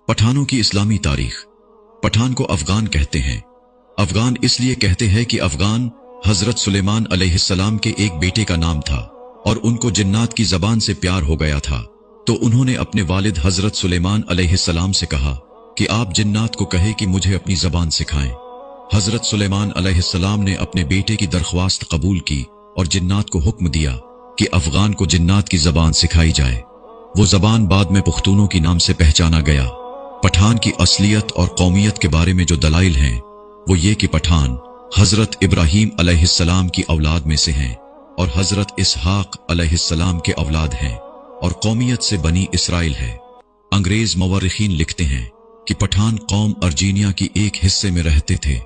پٹھانوں کی اسلامی تاریخ۔ پٹھان کو افغان کہتے ہیں۔ افغان اس لیے کہتے ہیں کہ افغان حضرت سلیمان علیہ السلام کے ایک بیٹے کا نام تھا اور ان کو جنات کی زبان سے پیار ہو گیا تھا، تو انہوں نے اپنے والد حضرت سلیمان علیہ السلام سے کہا کہ آپ جنات کو کہے کہ مجھے اپنی زبان سکھائیں۔ حضرت سلیمان علیہ السلام نے اپنے بیٹے کی درخواست قبول کی اور جنات کو حکم دیا کہ افغان کو جنات کی زبان سکھائی جائے۔ وہ زبان بعد میں پختونوں کی نام سے پہچانا گیا۔ پٹھان کی اصلیت اور قومیت کے بارے میں جو دلائل ہیں وہ یہ کہ پٹھان حضرت ابراہیم علیہ السلام کی اولاد میں سے ہیں اور حضرت اسحاق علیہ السلام کے اولاد ہیں، اور قومیت سے بنی اسرائیل ہے۔ انگریز مورخین لکھتے ہیں کہ پٹھان قوم ارجینیا کی ایک حصے میں رہتے تھے۔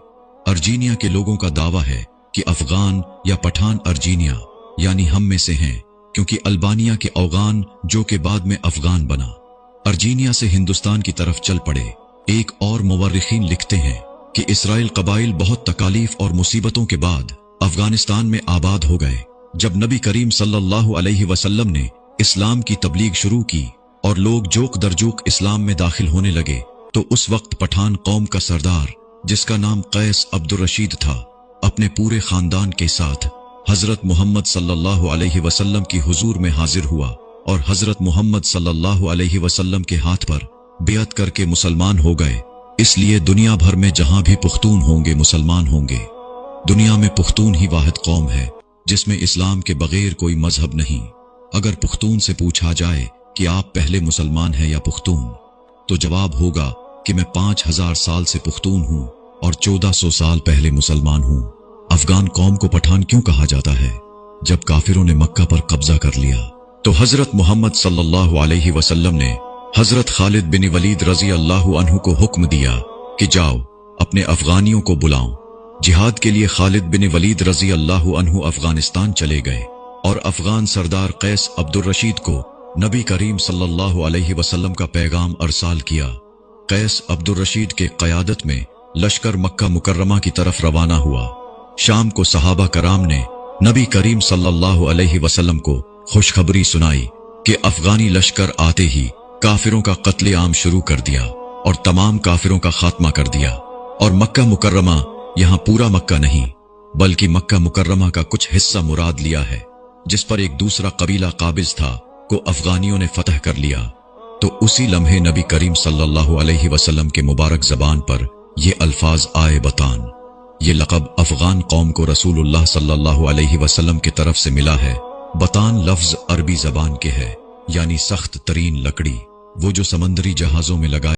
ارجینیا کے لوگوں کا دعویٰ ہے کہ افغان یا پٹھان ارجینیا یعنی ہم میں سے ہیں، کیونکہ البانیہ کے اوغان جو کہ بعد میں افغان بنا، ارجینیا سے ہندوستان کی طرف چل پڑے۔ ایک اور مورخین لکھتے ہیں کہ اسرائیل قبائل بہت تکالیف اور مصیبتوں کے بعد افغانستان میں آباد ہو گئے۔ جب نبی کریم صلی اللہ علیہ وسلم نے اسلام کی تبلیغ شروع کی اور لوگ جوک در جوک اسلام میں داخل ہونے لگے، تو اس وقت پٹھان قوم کا سردار جس کا نام قیس عبد الرشید تھا، اپنے پورے خاندان کے ساتھ حضرت محمد صلی اللہ علیہ وسلم کی حضور میں حاضر ہوا اور حضرت محمد صلی اللہ علیہ وسلم کے ہاتھ پر بیعت کر کے مسلمان ہو گئے۔ اس لیے دنیا بھر میں جہاں بھی پختون ہوں گے مسلمان ہوں گے۔ دنیا میں پختون ہی واحد قوم ہے جس میں اسلام کے بغیر کوئی مذہب نہیں۔ اگر پختون سے پوچھا جائے کہ آپ پہلے مسلمان ہیں یا پختون، تو جواب ہوگا کہ میں 5000 سال سے پختون ہوں اور 1400 سال پہلے مسلمان ہوں۔ افغان قوم کو پٹھان کیوں کہا جاتا ہے؟ جب کافروں نے مکہ پر قبضہ کر لیا تو حضرت محمد صلی اللہ علیہ وسلم نے حضرت خالد بن ولید رضی اللہ عنہ کو حکم دیا کہ جاؤ اپنے افغانیوں کو بلاؤ۔ جہاد کے لیے خالد بن ولید رضی اللہ عنہ افغانستان چلے گئے اور افغان سردار قیس عبد الرشید کو نبی کریم صلی اللہ علیہ وسلم کا پیغام ارسال کیا۔ قیس عبد الرشید کے قیادت میں لشکر مکہ مکرمہ کی طرف روانہ ہوا۔ شام کو صحابہ کرام نے نبی کریم صلی اللہ علیہ وسلم کو خوشخبری سنائی کہ افغانی لشکر آتے ہی کافروں کا قتل عام شروع کر دیا اور تمام کافروں کا خاتمہ کر دیا، اور مکہ مکرمہ یہاں پورا مکہ نہیں بلکہ مکہ مکرمہ کا کچھ حصہ مراد لیا ہے، جس پر ایک دوسرا قبیلہ قابض تھا کو افغانیوں نے فتح کر لیا۔ تو اسی لمحے نبی کریم صلی اللہ علیہ وسلم کے مبارک زبان پر یہ الفاظ آئے بطان۔ یہ لقب افغان قوم کو رسول اللہ صلی اللہ علیہ وسلم کی طرف سے ملا ہے۔ بطان لفظ عربی زبان کے ہے، یعنی سخت ترین لکڑی، وہ جو سمندری جہازوں میں لگائے